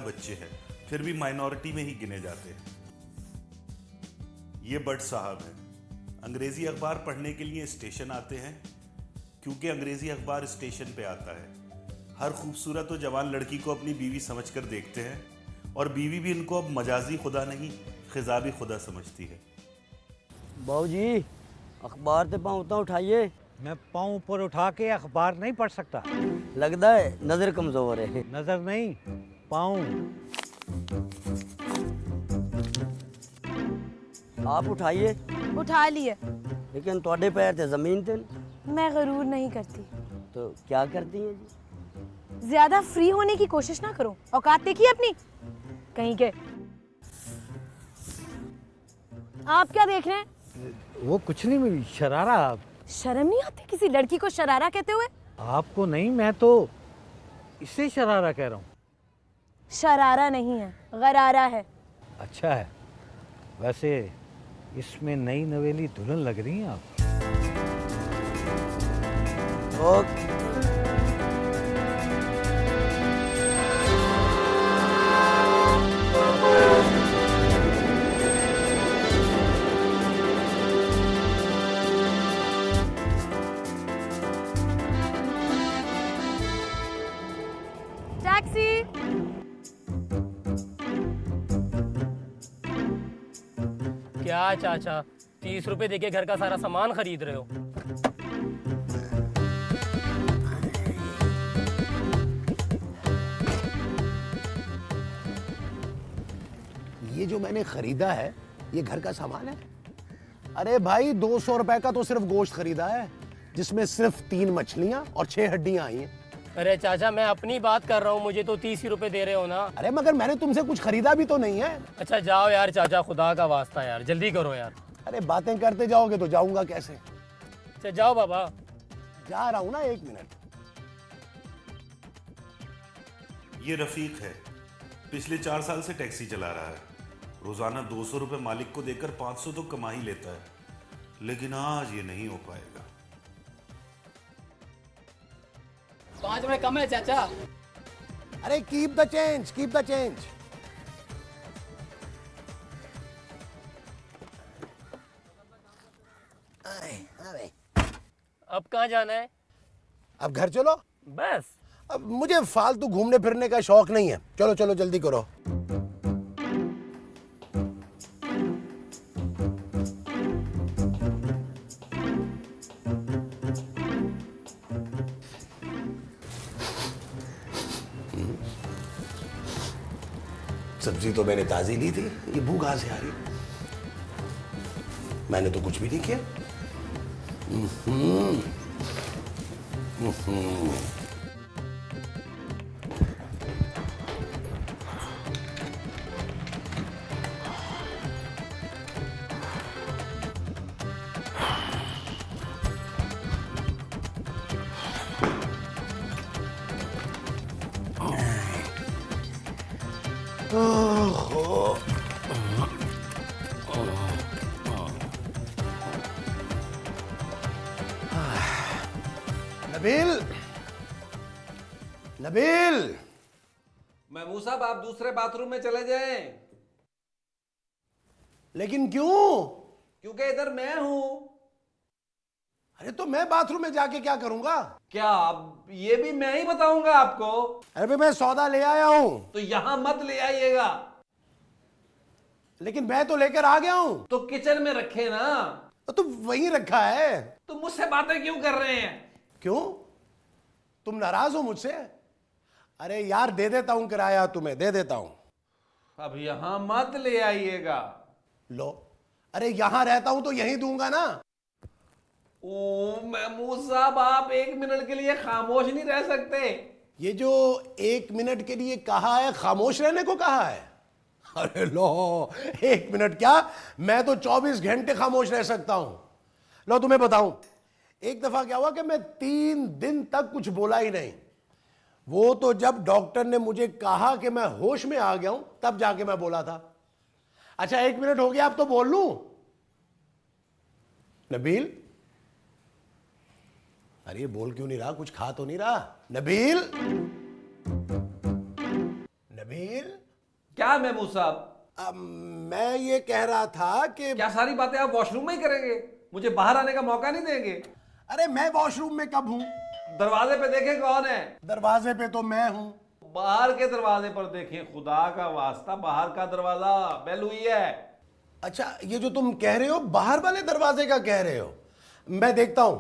बच्चे हैं, फिर भी माइनॉरिटी में ही गिने जाते हैं। ये बट साहब हैं, अंग्रेजी अखबार पढ़ने के लिए स्टेशन आते हैं, क्योंकि अंग्रेजी अखबार स्टेशन पे आता है। हर खूबसूरत और जवान लड़की को अपनी बीवी समझकर देखते हैं, और बीवी भी इनको अब मजाजी खुदा नहीं, खिजाबी खुदा समझती है। बाबू जी, अखबार से पाँव तो उठाइए। मैं पाँव ऊपर उठा के अखबार नहीं पढ़ सकता। लगता है नजर कमजोर है। नजर नहीं, पाँव। आप उठाइए। उठा लिए। लेकिन थोड़े पैर थे जमीन थे। मैं गरूर नहीं करती। तो क्या करती हैं जी? ज्यादा फ्री होने की कोशिश ना करो, औकात देखिए अपनी कहीं के। आप क्या देख रहे हैं? वो कुछ नहीं, शरारा। शर्म नहीं आती किसी लड़की को शरारा कहते हुए? आपको नहीं, मैं तो इसे शरारा कह रहा हूँ। शरारा नहीं है, गरारा है। अच्छा है। वैसे इसमें नई नवेली दुल्हन लग रही हैं आप। ओके। टैक्सी। क्या चाचा, 30 रुपए देके घर का सारा सामान खरीद रहे हो? ये जो मैंने खरीदा है, ये घर का सामान है? अरे भाई, 200 रुपए का तो सिर्फ गोश्त खरीदा है, जिसमें सिर्फ 3 मछलियां और 6 हड्डियां आई हैं। अरे चाचा, मैं अपनी बात कर रहा हूँ, मुझे तो 30 ही रुपए दे रहे हो ना। अरे मगर मैंने तुमसे कुछ खरीदा भी तो नहीं है। अच्छा जाओ यार चाचा, खुदा का वास्ता यार, जल्दी करो यार। अरे बातें करते जाओगे तो जाऊंगा कैसे? अच्छा जाओ बाबा। जा रहा हूं ना, 1 मिनट। ये रफीक है, पिछले 4 साल से टैक्सी चला रहा है। रोजाना 200 रुपए मालिक को देकर 500 तो कमा ही लेता है, लेकिन आज ये नहीं हो पाएगा। 5 में कम है चाचा। अरे keep the change, keep the change. अब कहाँ जाना है? अब घर चलो। बस। अब मुझे फालतू घूमने फिरने का शौक नहीं है। चलो चलो जल्दी करो। सब्जी तो मैंने ताजी ली थी, ये बू कहां से आ रही? मैंने तो कुछ भी नहीं किया। नबील, नबील। महमूद साहब, आप दूसरे बाथरूम में चले जाएं। लेकिन क्यों? क्योंकि इधर मैं हूं। अरे तो मैं बाथरूम में जाके क्या करूंगा? क्या अब ये भी मैं ही बताऊंगा आपको? अरे भाई, मैं सौदा ले आया हूं। तो यहां मत ले आइएगा। लेकिन मैं तो लेकर आ गया हूं। तो किचन में रखे ना। तो वहीं रखा है। तो मुझसे बातें क्यों कर रहे हैं? क्यों? तुम नाराज हो मुझसे? अरे यार, दे देता हूं किराया, तुम्हें दे देता हूं। अब यहां मत ले आइएगा। लो, अरे यहां रहता हूं तो यहीं दूंगा ना। ओ महमूद साहब, आप 1 मिनट के लिए खामोश नहीं रह सकते। ये जो 1 मिनट के लिए कहा है, खामोश रहने को कहा है? अरे लो, 1 मिनट क्या, मैं तो 24 घंटे खामोश रह सकता हूं। लो तुम्हें बताऊं, एक दफा क्या हुआ कि मैं 3 दिन तक कुछ बोला ही नहीं। वो तो जब डॉक्टर ने मुझे कहा कि मैं होश में आ गया हूं, तब जाके मैं बोला था। अच्छा 1 मिनट हो गया, अब तो बोल लूं। नबील, अरे बोल क्यों नहीं रहा? कुछ खा तो नहीं रहा? नबील, नबील, क्या महमूद साहब? मैं ये कह रहा था कि क्या सारी बातें आप वॉशरूम में ही करेंगे? मुझे बाहर आने का मौका नहीं देंगे? अरे मैं वॉशरूम में कब हूं? दरवाजे पे देखें कौन है? दरवाजे पे तो मैं हूं। बाहर के दरवाजे पर देखें, खुदा का वास्ता, बाहर का दरवाजा बेल हुई है। अच्छा, ये जो तुम कह रहे हो बाहर वाले दरवाजे का कह रहे हो, मैं देखता हूं।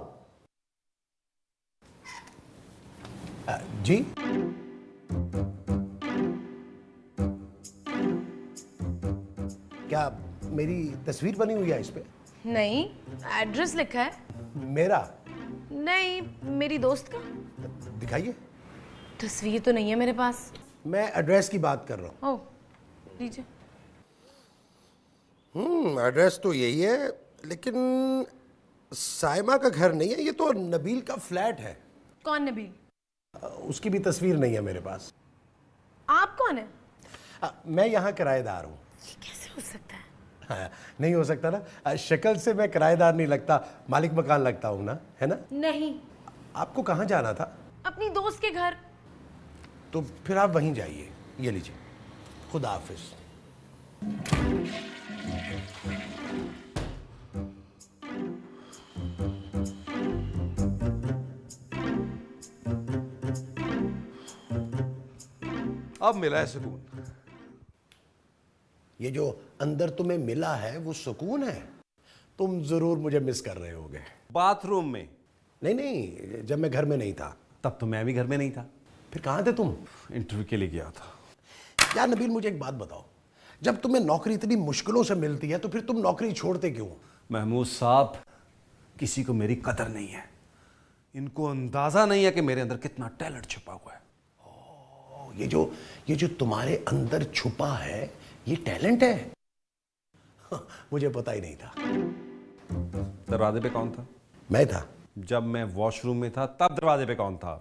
जी, क्या मेरी तस्वीर बनी हुई है इस पे? नहीं, एड्रेस लिखा है। मेरा? नहीं, मेरी दोस्त का। दिखाइए। तस्वीर तो नहीं है मेरे पास। मैं एड्रेस की बात कर रहा हूं। ओह, लीजिए। एड्रेस तो यही है, लेकिन साइमा का घर नहीं है, ये तो नबील का फ्लैट है। कौन नबील? उसकी भी तस्वीर नहीं है मेरे पास। आप कौन है? मैं यहाँ किराएदार हूँ। ये कैसे हो सकता है? हाँ, नहीं हो सकता ना, शक्ल से मैं किराएदार नहीं लगता, मालिक मकान लगता हूँ ना, है ना? नहीं। आपको कहाँ जाना था? अपनी दोस्त के घर। तो फिर आप वहीं जाइए। ये लीजिए, खुदा हाफिज। अब मिला है सुकून। ये जो अंदर तुम्हें मिला है वो सुकून है। तुम जरूर मुझे मिस कर रहे होगे। बाथरूम में? नहीं, जब मैं घर में नहीं था। तब तो मैं भी घर में नहीं था। फिर कहाँ थे तुम? इंटरव्यू के लिए गया था। यार नबील, मुझे एक बात बताओ, जब तुम्हें नौकरी इतनी मुश्किलों से मिलती है तो फिर तुम नौकरी छोड़ते क्यों? महमूद साहब, किसी को मेरी कदर नहीं है। इनको अंदाजा नहीं है कि मेरे अंदर कितना टैलेंट छुपा हुआ है। ये जो तुम्हारे अंदर छुपा है, ये टैलेंट है? मुझे पता ही नहीं था। दरवाजे पे कौन था? मैं था। जब मैं वॉशरूम में था तब दरवाजे पे कौन था?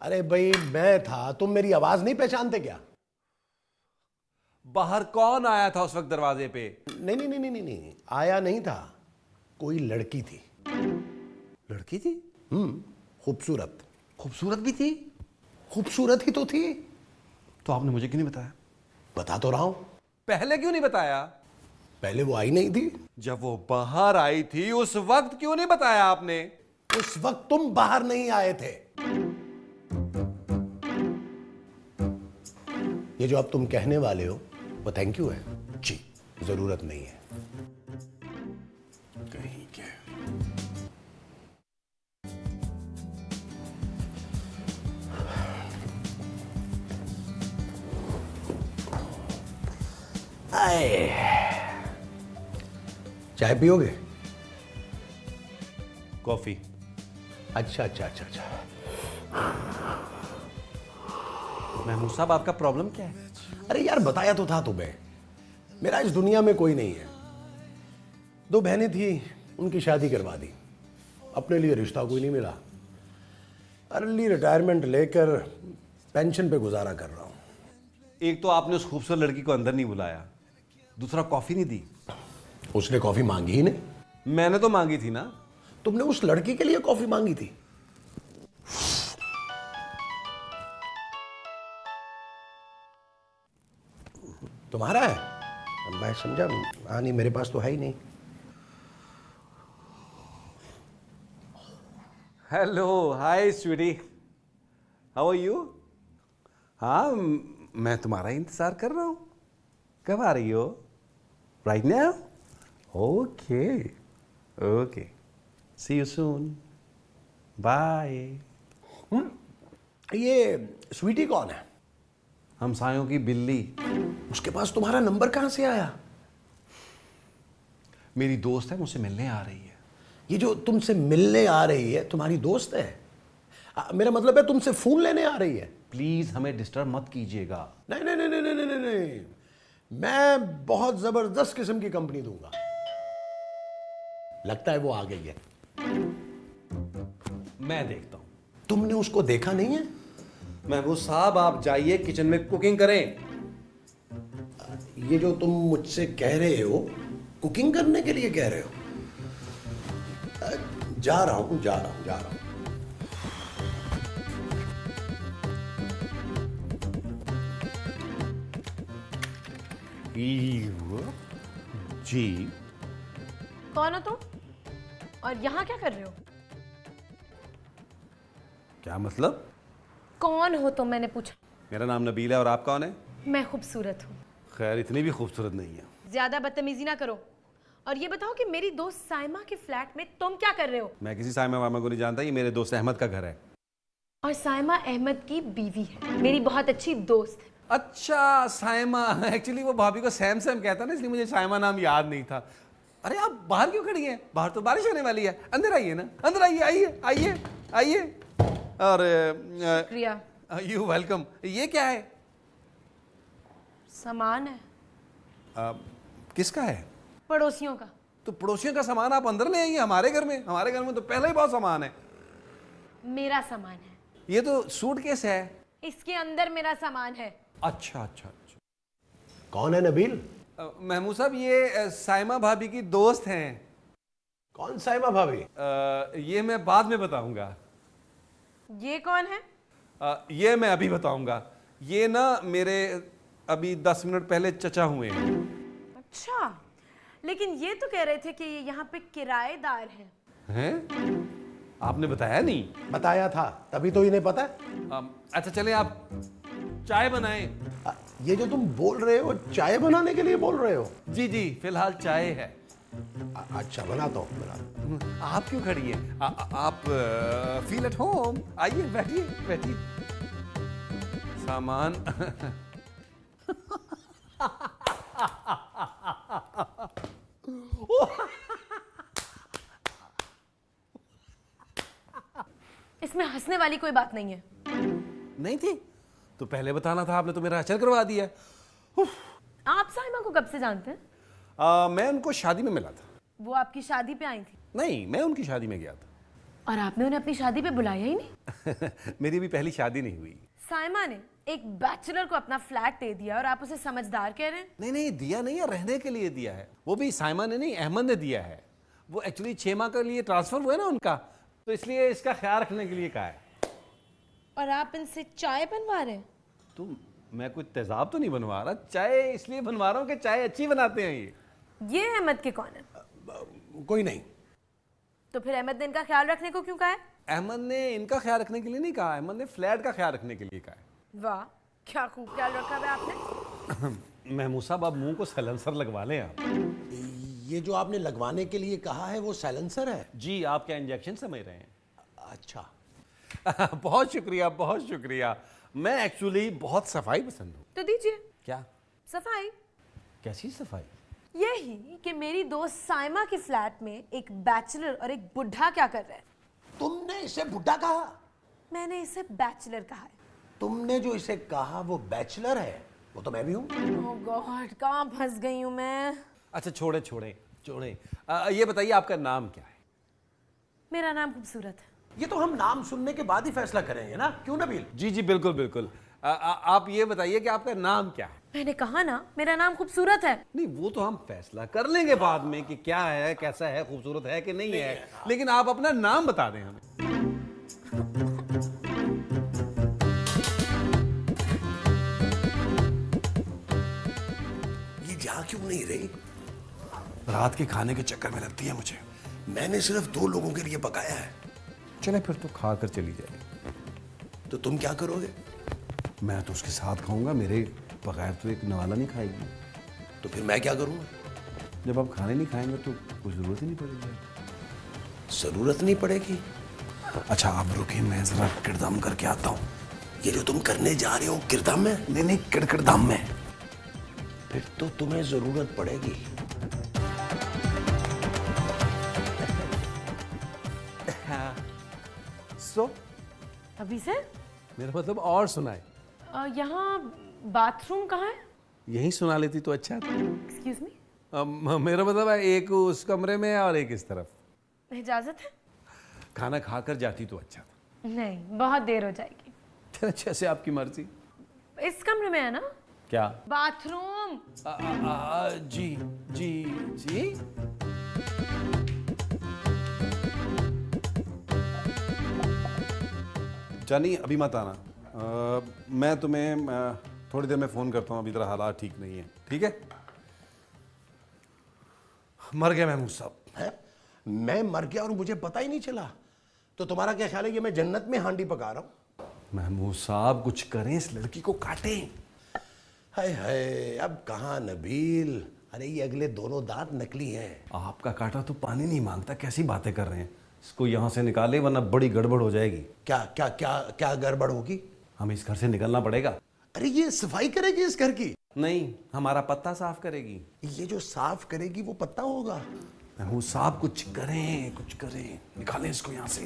अरे भाई, मैं था। तुम मेरी आवाज नहीं पहचानते क्या? बाहर कौन आया था उस वक्त दरवाजे पे? नहीं, आया नहीं था। कोई लड़की थी। लड़की थी? खूबसूरत। खूबसूरत भी थी? खूबसूरत ही तो थी। तो आपने मुझे क्यों नहीं बताया? बता तो रहा हूं। पहले क्यों नहीं बताया? पहले वो आई नहीं थी। जब वो बाहर आई थी उस वक्त क्यों नहीं बताया आपने? उस वक्त तुम बाहर नहीं आए थे। ये जो अब तुम कहने वाले हो वो थैंक यू है जी, जरूरत नहीं है। कहीं के आए, चाय पियोगे? कॉफी। अच्छा। महमूद साहब, आपका प्रॉब्लम क्या है? अरे यार, बताया तो था तुम्हें, मेरा इस दुनिया में कोई नहीं है। 2 बहनें थी, उनकी शादी करवा दी। अपने लिए रिश्ता कोई नहीं मिला। अर्ली रिटायरमेंट लेकर पेंशन पे गुजारा कर रहा हूं। एक तो आपने उस खूबसूरत लड़की को अंदर नहीं बुलाया, दूसरा कॉफी नहीं दी। उसने कॉफी मांगी ही नहीं। मैंने तो मांगी थी ना। तुमने उस लड़की के लिए कॉफी मांगी थी? तुम्हारा है? मैं समझा, हाँ नहीं, मेरे पास तो है ही नहीं। Hello, hi sweetie, how are you? हाँ, मैं तुम्हारा इंतजार कर रहा हूं। कब आ रही हो? Right now? Okay, see you soon, bye. ये स्वीटी कौन है? हमसायों की बिल्ली। उसके पास तुम्हारा नंबर कहां से आया? मेरी दोस्त है, मुझसे मिलने आ रही है। ये जो तुमसे मिलने आ रही है तुम्हारी दोस्त है? मेरा मतलब है तुमसे फोन लेने आ रही है। प्लीज हमें डिस्टर्ब मत कीजिएगा। नहीं, मैं बहुत जबरदस्त किस्म की कंपनी दूंगा। लगता है वो आ गई है। मैं देखता हूं। तुमने उसको देखा नहीं है? महबूब साहब, आप जाइए किचन में कुकिंग करें। ये जो तुम मुझसे कह रहे हो, कुकिंग करने के लिए कह रहे हो? जा रहा हूं। जी। कौन हो तुम और यहाँ क्या कर रहे हो? क्या मतलब? कौन हो तुम, मैंने पूछा। मेरा नाम नबील है और आप कौन है? मैं खूबसूरत हूँ। खैर इतनी भी खूबसूरत नहीं है। ज्यादा बदतमीजी ना करो और ये बताओ कि मेरी दोस्त साइमा के फ्लैट में तुम क्या कर रहे हो? मैं किसी साइमा वामा को नहीं जानता, ये मेरे दोस्त अहमद का घर है। और साइमा अहमद की बीवी है, मेरी बहुत अच्छी दोस्त है। अच्छा साइमा, एक्चुअली वो भाभी को सैम सैम कहता ना, इसलिए मुझे साइमा नाम याद नहीं था। अरे आप बाहर क्यों खड़ी हैं? बाहर तो बारिश होने वाली है, अंदर आइए ना, अंदर आइए, आइए आइए आइए। और प्रिया, यू वेलकम। ये क्या है? सामान है, किसका है? पड़ोसियों का। तो पड़ोसियों का सामान आप अंदर ले आइए हमारे घर में। हमारे घर में तो पहले ही बहुत सामान है। मेरा सामान है। ये तो सूटकेस है। इसके अंदर मेरा सामान है। अच्छा अच्छा अच्छा। कौन है नबील? महमूद साहब, ये साइमा भाभी की दोस्त हैं। कौन साइमा भाभी? ये मैं बाद में बताऊंगा। ये कौन है? ये मैं अभी बताऊंगा। ये ना मेरे अभी 10 मिनट पहले चचा हुए हैं। अच्छा, लेकिन ये तो कह रहे थे कि ये यहाँ पे किराएदार हैं। आपने बताया नहीं? बताया था, तभी तो इन्हें पता है। अच्छा चले आप चाय बनाएं। ये जो तुम बोल रहे हो, चाय बनाने के लिए बोल रहे हो? जी जी, फिलहाल चाय है। अच्छा, बनाता हूँ, बना। आप क्यों खड़ी हैं? आप फील एट होम। आइए बैठिए बैठिए। सामान इसमें हंसने वाली कोई बात नहीं है। नहीं थी तो पहले बताना था, आपने तो मेरा अचर करवा दिया। आप साइमा को कब से जानते हैं? मैं उनको शादी में मिला था। वो आपकी शादी पे आई थी? नहीं, मैं उनकी शादी में गया था। और आपने उन्हें अपनी शादी पे बुलाया ही नहीं? मेरी भी पहली शादी नहीं हुई। साइमा ने एक बैचलर को अपना फ्लैट दे दिया और आप उसे समझदार कह रहे हैं? नहीं नहीं, दिया नहीं है, रहने के लिए दिया है। वो भी साइमा ने नहीं, अहमद ने दिया है। वो एक्चुअली 6 माह के लिए ट्रांसफर हुआ है ना उनका, तो इसलिए इसका ख्याल रखने के लिए कहा है। और आप इनसे चाय बनवा रहे हैं? तो मैं कोई तेजाब तो नहीं बनवा रहा, चाय इसलिए बनवा रहा हूँ कि चाय अच्छी बनाते हैं ये अहमद के कौन है? कोई नहीं। तो फिर अहमद ने इनका ख्याल रखने को क्यों कहा है? अहमद ने इनका ख्याल रखने के लिए नहीं कहा, अहमद ने फ्लैट का ख्याल रखने के लिए कहा है। वाह, क्या खूब ख्याल रखा है आपने। महमूद साहब, आप मुंह को साइलेंसर लगवा लें आप। ये जो आपने लगवाने के लिए कहा है वो साइलेंसर है? जी, आप क्या इंजेक्शन समझ रहे हैं? अच्छा। बहुत शुक्रिया, बहुत शुक्रिया। मैं एक्चुअली बहुत सफाई पसंद हूँ। तो दीजिए। क्या सफाई? कैसी सफाई? यही कि मेरी दोस्त साइमा के फ्लैट में एक बैचलर और एक बुढ़ा क्या कर रहे हैं। तुमने इसे बुढ़ा कहा? मैंने इसे बैचलर कहा है। तुमने जो इसे कहा वो बैचलर है, वो तो मैं भी हूँ। ओह गॉड, कहाँ फंस गई हूँ मैं। अच्छा छोड़े छोड़े छोड़े, ये बताइए आपका नाम क्या है? मेरा नाम खूबसूरत है। ये तो हम नाम सुनने के बाद ही फैसला करेंगे ना, क्यों नबील? जी जी बिल्कुल बिल्कुल। आप ये बताइए कि आपका नाम क्या है? मैंने कहा ना, मेरा नाम खूबसूरत है। नहीं, वो तो हम फैसला कर लेंगे बाद में कि क्या है, कैसा है, खूबसूरत है कि नहीं है, लेकिन आप अपना नाम बता दें हमें। ये जा क्यों नहीं रही? रात के खाने के चक्कर में लगती है मुझे। मैंने सिर्फ 2 लोगों के लिए पकाया है। चले फिर तो खा कर चली जाएगी। तो तुम क्या करोगे? मैं तो उसके साथ खाऊंगा, मेरे बगैर तो एक नवाला नहीं खाएगी। तो फिर मैं क्या करूंगा? जब आप खाने नहीं खाएंगे तो कुछ जरूरत ही नहीं पड़ेगी। जरूरत नहीं पड़ेगी? अच्छा आप रुकिए, मैं जरा किरदम करके आता हूँ। ये जो तुम करने जा रहे हो किरदम में? नहीं नहीं, किरकिरदम में। फिर तो तुम्हें जरूरत पड़ेगी। सो अभी से? मेरा मतलब और सुनाए। यहाँ बाथरूम कहाँ है? यही सुना लेती तो अच्छा था। Excuse me. मेरा मतलब है एक उस कमरे में और एक इस तरफ। इजाजत है? खाना खाकर जाती तो अच्छा था। नहीं, बहुत देर हो जाएगी। जैसे आपकी मर्जी। इस कमरे में है ना? क्या? बाथरूम। जी जी जी। जानी अभी मत आना, मैं तुम्हें थोड़ी देर में फ़ोन करता हूँ, अभी तरह हालात ठीक नहीं है। ठीक है? मर गया महमूद साहब। है? मैं मर गया और मुझे पता ही नहीं चला? तो तुम्हारा क्या ख्याल है कि मैं जन्नत में हांडी पका रहा हूं? महमूद साहब कुछ करें, इस लड़की को काटें। हाय हाय, अब कहाँ नबील। अरे ये अगले दोनों दांत नकली हैं। आपका काटा तो पानी नहीं मांगता, कैसी बातें कर रहे हैं। इसको यहाँ से निकाले वरना बड़ी गड़बड़ हो जाएगी। क्या क्या क्या क्या गड़बड़ होगी? हमें इस घर से निकलना पड़ेगा। अरे ये सफाई करेगी इस घर की? नहीं, हमारा पत्ता साफ करेगी। ये जो साफ करेगी वो पत्ता होगा? महमूद साहब कुछ करें, कुछ करें, निकालें इसको यहाँ से।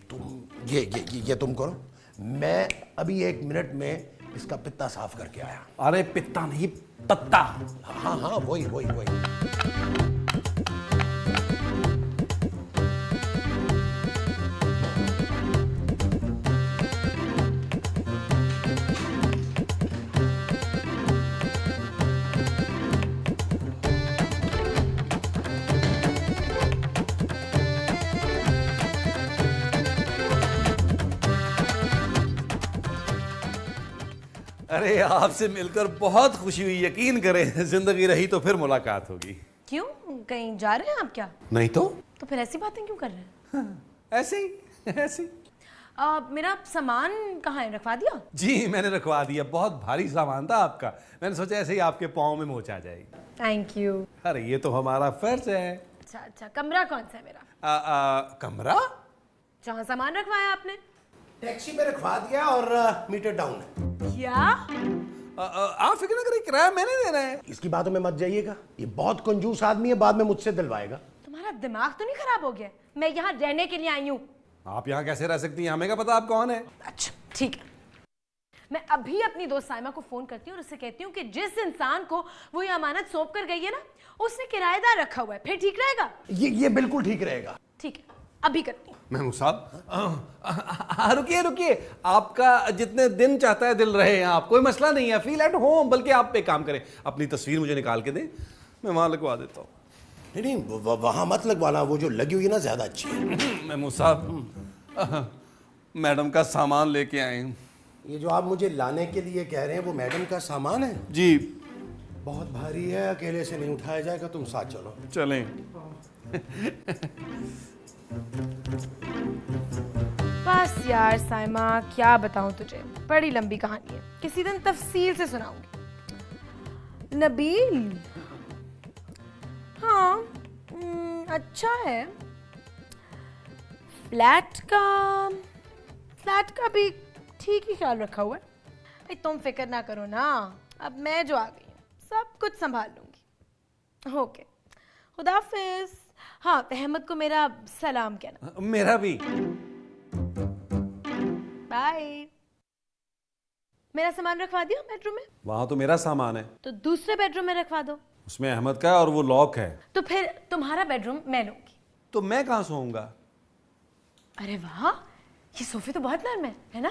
तुम ये तुम करो, मैं अभी 1 मिनट में इसका पित्ता साफ करके आया। अरे पित्ता नहीं, पत्ता। हाँ हाँ वही वही वही। अरे आपसे मिलकर बहुत खुशी हुई, यकीन करें जिंदगी रही तो फिर मुलाकात होगी। क्यों, कहीं जा रहे हैं आप क्या? नहीं तो फिर ऐसी बातें क्यों कर रहे हैं? ऐसे ही ऐसे ही। मेरा सामान कहाँ है, रखवा दिया? जी मैंने रखवा दिया, बहुत भारी सामान था आपका, मैंने सोचा ऐसे ही आपके पाँव में मोच आ जाएगी। Thank you. अरे ये तो हमारा फर्ज है। अच्छा, कमरा कौन सा है मेरा? कमरा जहाँ सामान रखवाया आपने? टैक्सी में रखवा दिया और मीटर डाउन है। क्या? आप फिक्र न करिए, किराया मैंने देना है। इसकी बातों में मत जाइएगा, ये बहुत कंजूस आदमी है, बाद में मुझसे दिलवाएगा। तुम्हारा दिमाग तो नहीं खराब हो गया? मैं यहाँ रहने के लिए आई हूँ। आप यहाँ कैसे रह सकती हैं, हमें क्या पता आप कौन है। अच्छा ठीक है, मैं अभी अपनी दोस्त साइमा को फोन करती हूँ और उससे कहती हूँ कि जिस इंसान को वो ये अमानत सौंप कर गई है ना, उसने किराएदार रखा हुआ है। फिर ठीक रहेगा? ये बिल्कुल ठीक रहेगा। ठीक है, अभी करती हूँ। महमूद साहब रुकिए रुकिए, आपका जितने दिन चाहता है दिल रहे यहाँ, आप कोई मसला नहीं है, फील एट होम। बल्कि आप एक काम करें, अपनी तस्वीर मुझे निकाल के दें, मैं वहां लगवा देता हूँ। नहीं वहां मत लगवाना, वो जो लगी हुई है ना ज्यादा अच्छी है। महमूद साहब मैडम का सामान लेके आए हैं। ये जो आप मुझे लाने के लिए कह रहे हैं वो मैडम का सामान है? जी। बहुत भारी है, अकेले से नहीं उठाया जाएगा, तुम साथ चलो। चलें। बस यार साइमा, क्या बताऊं तुझे, बड़ी लंबी कहानी है, किसी दिन तफसील से सुनाऊंगी। नबील, हाँ अच्छा है। फ्लैट का भी ठीक ही ख्याल रखा हुआ है। भाई तुम फिक्र ना करो ना, अब मैं जो आ गई हूँ सब कुछ संभाल लूंगी। ओके, खुदाफिज। हाँ, अहमद को मेरा सलाम कहना। मेरा भी। बाय। मेरा सामान रखवा दिया बेडरूम में? वहां तो मेरा सामान है। तो दूसरे बेडरूम में रखवा दो। उसमें अहमद का है और वो लॉक है। तो फिर तुम्हारा बेडरूम मैं लूंगी। तो मैं कहाँ सोऊंगा? अरे वाह, ये सोफे तो बहुत नरम है ना?